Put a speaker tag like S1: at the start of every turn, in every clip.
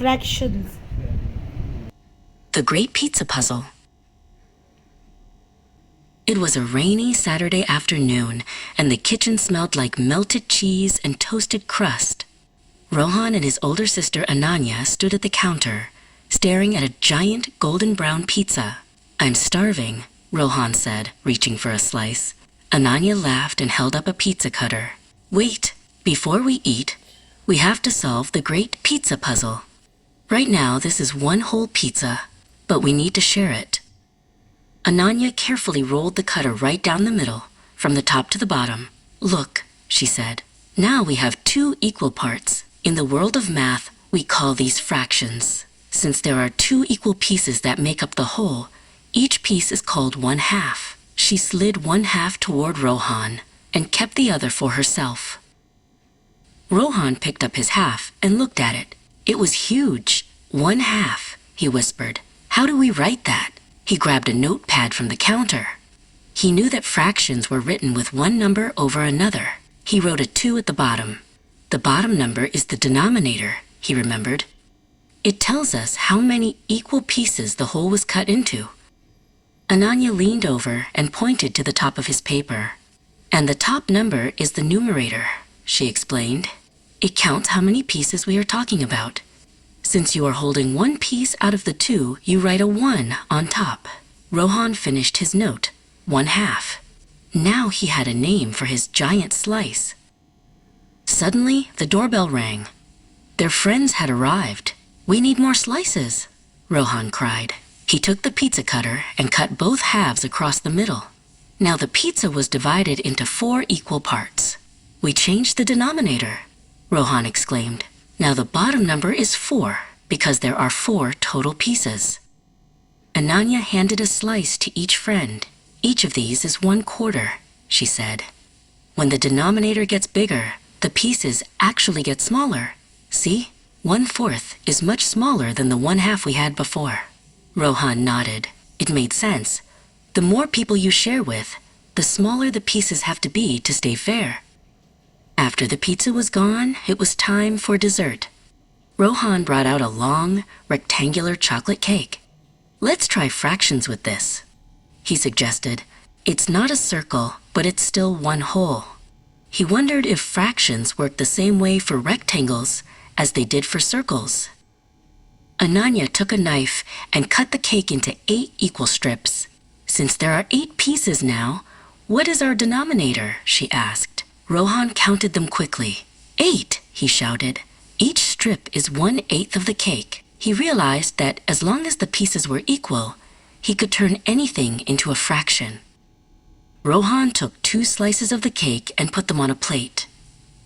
S1: Fractions.
S2: The Great Pizza Puzzle. It was a rainy Saturday afternoon, and the kitchen smelled like melted cheese and toasted crust. Rohan and his older sister Ananya stood at the counter, staring at a giant golden brown pizza. "I'm starving," Rohan said, reaching for a slice. Ananya laughed and held up a pizza cutter. "Wait, before we eat, we have to solve the Great Pizza Puzzle. Right now, this is one whole pizza, but we need to share it." Ananya carefully rolled the cutter right down the middle, from the top to the bottom. "Look," she said, "now we have 2 equal parts. In the world of math, we call these fractions. Since there are 2 equal pieces that make up the whole, each piece is called 1/2. She slid 1/2 toward Rohan and kept the other for herself. Rohan picked up his half and looked at it. It was huge. 1/2, he whispered. "How do we write that?" He grabbed a notepad from the counter. He knew that fractions were written with one number over another. He wrote a 2 at the bottom. The bottom number is the denominator, he remembered. It tells us how many equal pieces the whole was cut into. Ananya leaned over and pointed to the top of his paper. "And the top number is the numerator," she explained. "It counts how many pieces we are talking about. Since you are holding one piece out of the 2, you write a 1 on top." Rohan finished his note, 1/2. Now he had a name for his giant slice. Suddenly, the doorbell rang. Their friends had arrived. "We need more slices," Rohan cried. He took the pizza cutter and cut both halves across the middle. Now the pizza was divided into 4 equal parts. "We changed the denominator," Rohan exclaimed. "Now the bottom number is 4, because there are 4 total pieces." Ananya handed a slice to each friend. "Each of these is 1/4, she said. "When the denominator gets bigger, the pieces actually get smaller. See, 1/4 is much smaller than the 1/2 we had before." Rohan nodded. It made sense. The more people you share with, the smaller the pieces have to be to stay fair. After the pizza was gone, it was time for dessert. Rohan brought out a long, rectangular chocolate cake. "Let's try fractions with this," he suggested. "It's not a circle, but it's still one whole." He wondered if fractions worked the same way for rectangles as they did for circles. Ananya took a knife and cut the cake into 8 equal strips. "Since there are 8 pieces now, what is our denominator?" she asked. Rohan counted them quickly. 8, he shouted. Each strip is 1/8 of the cake. He realized that as long as the pieces were equal, he could turn anything into a fraction. Rohan took 2 slices of the cake and put them on a plate.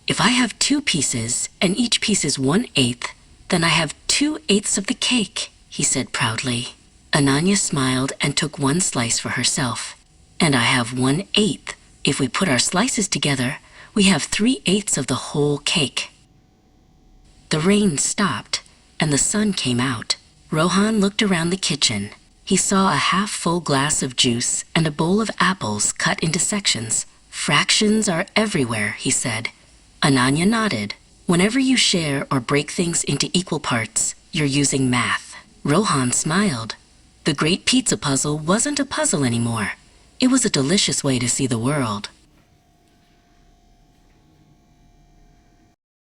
S2: "If I have 2 pieces and each piece is 1/8, then I have 2/8 of the cake," he said proudly. Ananya smiled and took 1 slice for herself. "And I have 1/8. If we put our slices together, we have 3/8 of the whole cake." The rain stopped and the sun came out. Rohan looked around the kitchen. He saw a half-full glass of juice and a bowl of apples cut into sections. "Fractions are everywhere," he said. Ananya nodded. "Whenever you share or break things into equal parts, you're using math." Rohan smiled. The Great Pizza Puzzle wasn't a puzzle anymore. It was a delicious way to see the world.